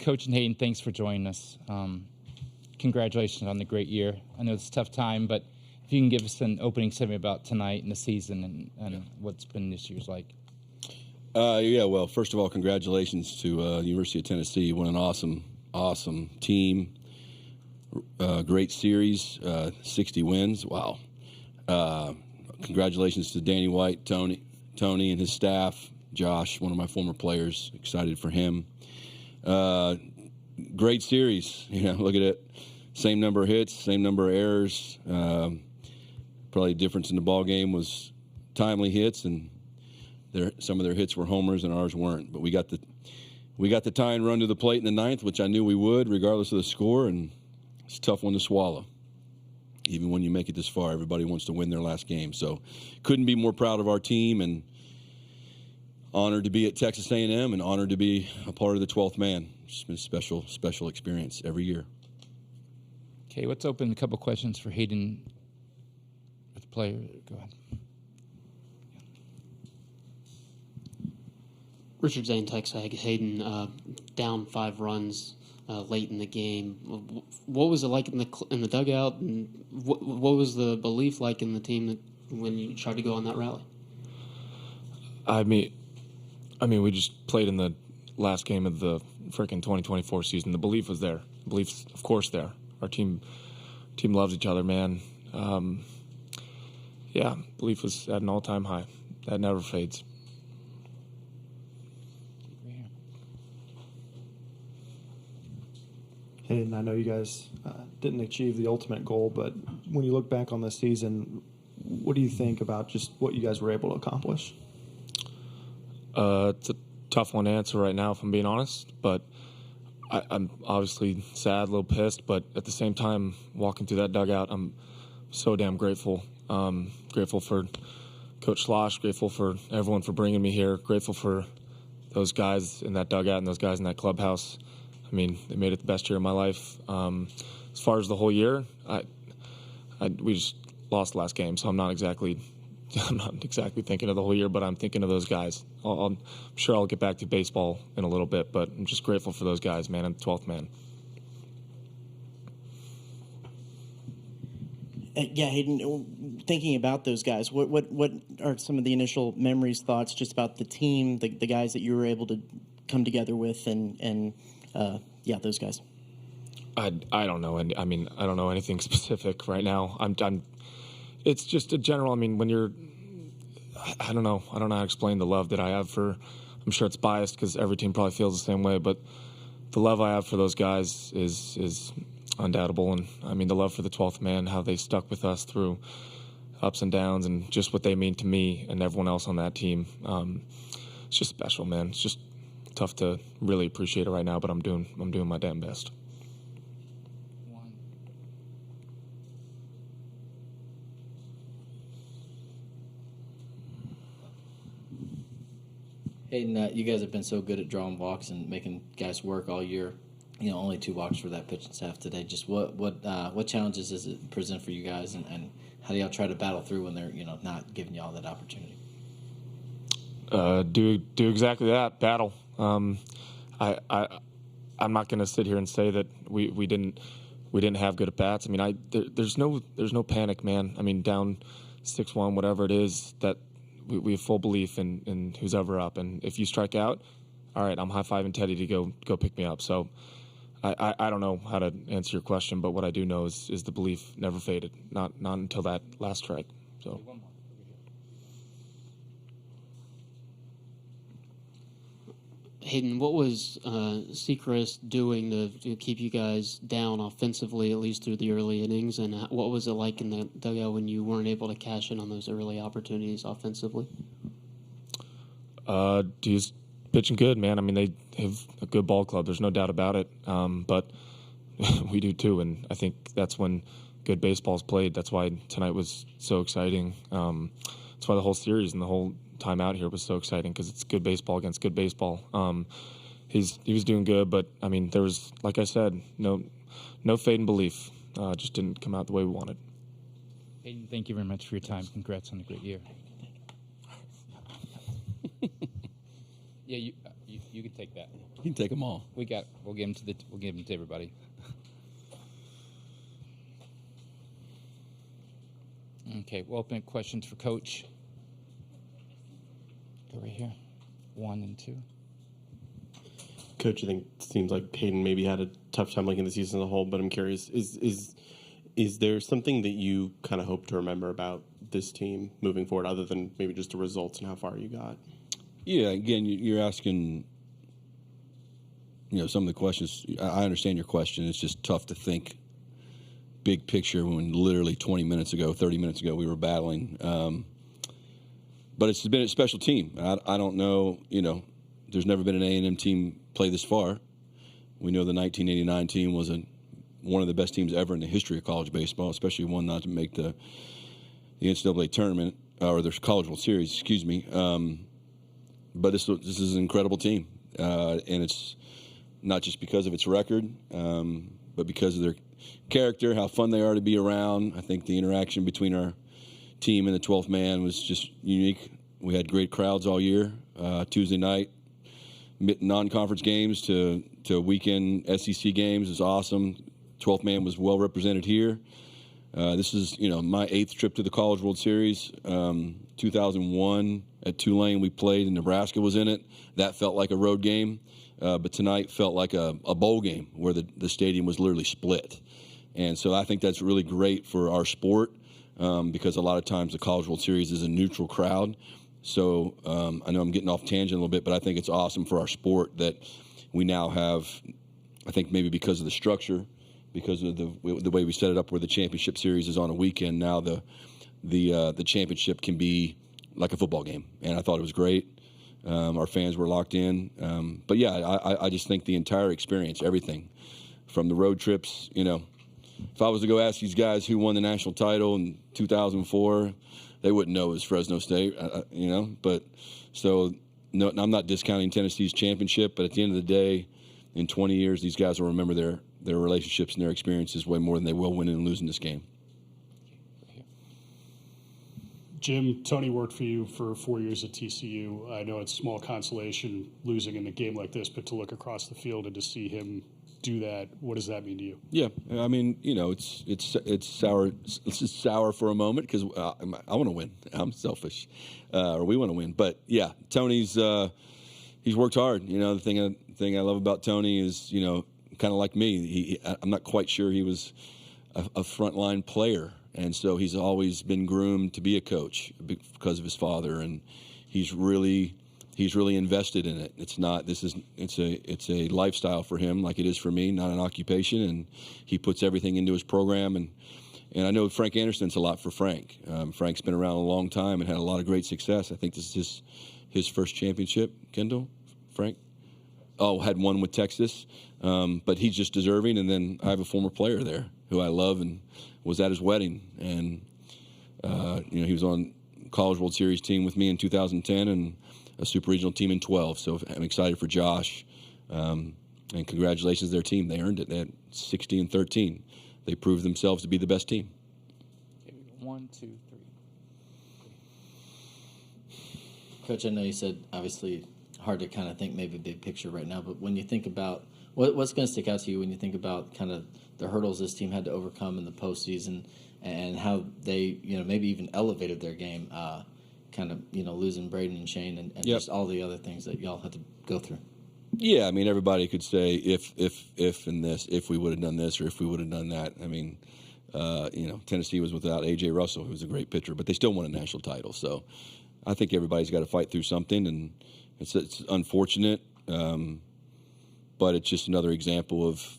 Coach and Hayden, thanks for joining us. Congratulations on the great year. I know it's a tough time, but if you can give us an opening statement about tonight and the season and what's been this year's like. Well, first of all, congratulations to University of Tennessee. What an awesome team. Great series, 60 wins. Wow. Congratulations to Danny White, Tony and his staff. Josh, one of my former players, excited for him. Great series. Look at it. Same number of hits, same number of errors. Probably the difference in the ball game was timely hits, and some of their hits were homers and ours weren't. But we got the tie and run to the plate in the ninth, which I knew we would, regardless of the score, and it's a tough one to swallow. Even when you make it this far, everybody wants to win their last game. So couldn't be more proud of our team, and honored to be at Texas A&M and honored to be a part of the 12th man. It's been a special experience every year. Okay, let's open a couple questions for Hayden with the player. Go ahead. Richard Zane, Texas. Hayden, down 5 runs late in the game. What was it like in the dugout, and what was the belief like in the team when you tried to go on that rally? I mean, we just played in the last game of the freaking 2024 season. The belief was there. The belief's, of course, there. Our team loves each other, man. Belief was at an all-time high. That never fades. And I know you guys didn't achieve the ultimate goal, but when you look back on this season, what do you think about just what you guys were able to accomplish? It's a tough one to answer right now, if I'm being honest, but I'm obviously sad, a little pissed, but at the same time, walking through that dugout, I'm so damn grateful. Grateful for Coach Schloss, grateful for everyone for bringing me here, grateful for those guys in that dugout and those guys in that clubhouse. I mean, they made it the best year of my life. As far as the whole year, we just lost the last game, so I'm not exactly thinking of the whole year, but I'm thinking of those guys. I'm sure I'll get back to baseball in a little bit, but I'm just grateful for those guys, man. I'm the 12th man. Hayden, thinking about those guys, what are some of the initial memories, thoughts, just about the team, the guys that you were able to come together with, and those guys? I don't know, and I don't know anything specific right now. It's just a general. I mean, when you're, I don't know how to explain the love that I have for. I'm sure it's biased because every team probably feels the same way, but the love I have for those guys is undoubtable. And I mean, the love for the 12th man, how they stuck with us through ups and downs, and just what they mean to me and everyone else on that team. It's just special, man. It's just tough to really appreciate it right now, but I'm doing my damn best. Hayden, you guys have been so good at drawing walks and making guys work all year. Only 2 walks for that pitching staff today. Just what challenges does it present for you guys, and how do y'all try to battle through when they're not giving y'all that opportunity? Do exactly that. Battle. I'm not going to sit here and say that we didn't have good at bats. I mean, there's no panic, man. I mean, down 6-1, whatever it is, that we have full belief in who's ever up. And if you strike out, all right, I'm high-fiving Teddy to go pick me up. So I don't know how to answer your question, but what I do know is the belief never faded, not until that last strike. So. Hayden, what was Seacrest doing to keep you guys down offensively, at least through the early innings? And what was it like in the dugout when you weren't able to cash in on those early opportunities offensively? He's pitching good, man. I mean, they have a good ball club. There's no doubt about it. But we do too, and I think that's when good baseball is played. That's why tonight was so exciting. That's why the whole series and the whole time out here was so exciting, because it's good baseball against good baseball. He was doing good, but I mean, there was, like I said, no fade in belief. Just didn't come out the way we wanted. Hayden, thank you very much for your time. Congrats on a great year. Yeah, You can take that. You can take them all. We'll give them to everybody. Okay, we'll open up questions for Coach. Go right here. 1 and 2. Coach, I think it seems like Hayden maybe had a tough time looking at the season as a whole, but I'm curious, is there something that you kind of hope to remember about this team moving forward, other than maybe just the results and how far you got? Yeah, again, you're asking, some of the questions. I understand your question. It's just tough to think big picture when literally 20 minutes ago, 30 minutes ago, we were battling. But it's been a special team. I don't know, there's never been an A&M team play this far. We know the 1989 team was one of the best teams ever in the history of college baseball, especially one not to make the NCAA tournament, or the College World Series, excuse me. But this is an incredible team. And it's not just because of its record, but because of their character, how fun they are to be around. I think the interaction between our team and the 12th man was just unique. We had great crowds all year. Tuesday night, non-conference games to weekend SEC games is awesome. 12th man was well represented here. This is, my 8th trip to the College World Series. 2001 at Tulane, we played, and Nebraska was in it. That felt like a road game. But tonight felt like a bowl game where the stadium was literally split. And so I think that's really great for our sport because a lot of times the College World Series is a neutral crowd. So I know I'm getting off tangent a little bit, but I think it's awesome for our sport that we now have, I think maybe because of the structure, because of the way we set it up where the championship series is on a weekend, now the championship can be like a football game. And I thought it was great. Our fans were locked in. But, yeah, I just think the entire experience, everything, from the road trips, if I was to go ask these guys who won the national title in 2004, they wouldn't know it was Fresno State, But so no, I'm not discounting Tennessee's championship, but at the end of the day, in 20 years, these guys will remember their relationships and their experiences way more than they will winning and losing this game. Jim, Tony worked for you for 4 years at TCU. I know it's small consolation losing in a game like this, but to look across the field and to see him do that, what does that mean to you? Yeah, I mean, it's sour. It's just sour for a moment because I want to win. I'm selfish, or we want to win. But yeah, Tony's he's worked hard. The thing I love about Tony is kind of like me. I'm not quite sure he was a frontline player. And so he's always been groomed to be a coach because of his father, and he's really invested in it. It's a lifestyle for him, like it is for me, not an occupation. And he puts everything into his program. And I know Frank Anderson's a lot for Frank. Frank's been around a long time and had a lot of great success. I think this is his first championship. Kendall, Frank, had one with Texas, but he's just deserving. And then I have a former player there who I love and was at his wedding, and he was on College World Series team with me in 2010 and a Super Regional team in 12. So I'm excited for Josh, and congratulations to their team. They earned it. They had 16-13. They proved themselves to be the best team. Okay, 1, 2, 3. Coach, I know you said obviously hard to kind of think maybe big picture right now, but when you think about what's going to stick out to you when you think about kind of the hurdles this team had to overcome in the postseason and how they, maybe even elevated their game, kind of, losing Braden and Shane and Yep. just all the other things that y'all had to go through. Yeah, I mean, everybody could say if and this, if we would have done this or if we would have done that. I mean, Tennessee was without A.J. Russell, who was a great pitcher, but they still won a national title. So I think everybody's got to fight through something, and it's unfortunate, but it's just another example of,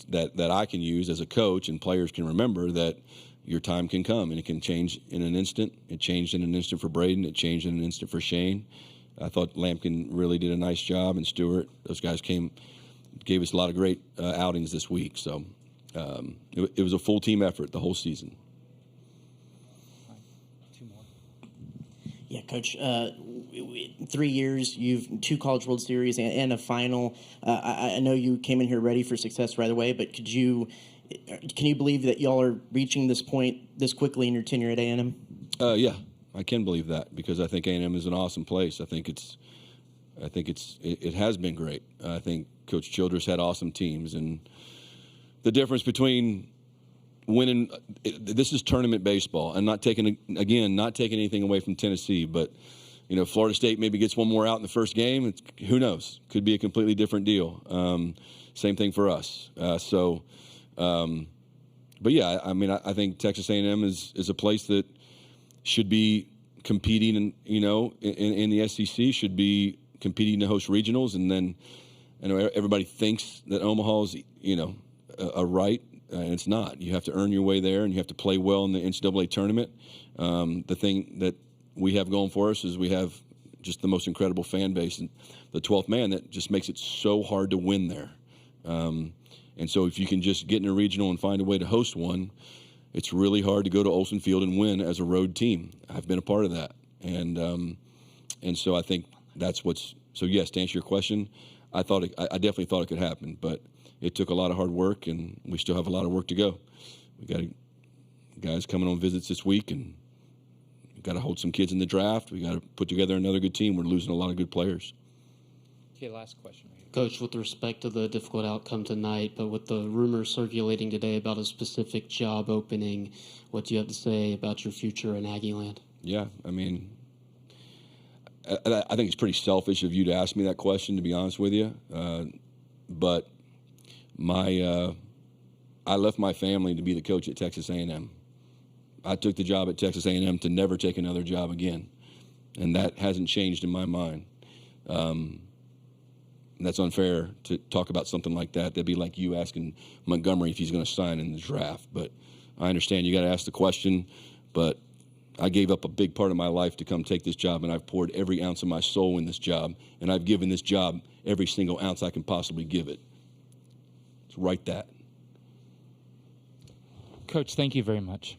that I can use as a coach and players can remember that your time can come and it can change in an instant. It changed in an instant for Braden. It changed in an instant for Shane. I thought Lampkin really did a nice job, and Stewart. Those guys gave us a lot of great outings this week. So it was a full team effort the whole season. Two more. Yeah, Coach, 3 years, you've 2 College World Series and a final. I know you came in here ready for success right away, but can you believe that y'all are reaching this point this quickly in your tenure at A&M? Yeah, I can believe that because I think A&M is an awesome place. I think it's I think it has been great. I think Coach Childress had awesome teams, and the difference between winning, this is tournament baseball, and not taking anything away from Tennessee, but Florida State maybe gets one more out in the first game. Who knows? Could be a completely different deal. Same thing for us. But yeah, I mean, I think Texas A&M is a place that should be competing, in the SEC, should be competing to host regionals, and then I know everybody thinks that Omaha's a right, and it's not. You have to earn your way there, and you have to play well in the NCAA tournament. The thing that we have going for us is we have just the most incredible fan base, and the 12th man that just makes it so hard to win there. And so if you can just get in a regional and find a way to host one, it's really hard to go to Olsen Field and win as a road team. I've been a part of that. And so I think that's so yes, to answer your question, I definitely thought it could happen, but it took a lot of hard work, and we still have a lot of work to go. We got guys coming on visits this week, and we got to hold some kids in the draft. We got to put together another good team. We're losing a lot of good players. Okay, last question. Coach, with respect to the difficult outcome tonight, but with the rumors circulating today about a specific job opening, what do you have to say about your future in Aggieland? Yeah, I mean, I think it's pretty selfish of you to ask me that question, to be honest with you. But I left my family to be the coach at Texas A&M. I took the job at Texas A&M to never take another job again, and that hasn't changed in my mind. That's unfair to talk about something like that. That'd be like you asking Montgomery if he's going to sign in the draft. But I understand you got to ask the question. But I gave up a big part of my life to come take this job, and I've poured every ounce of my soul in this job, and I've given this job every single ounce I can possibly give it. So write that. Coach, thank you very much.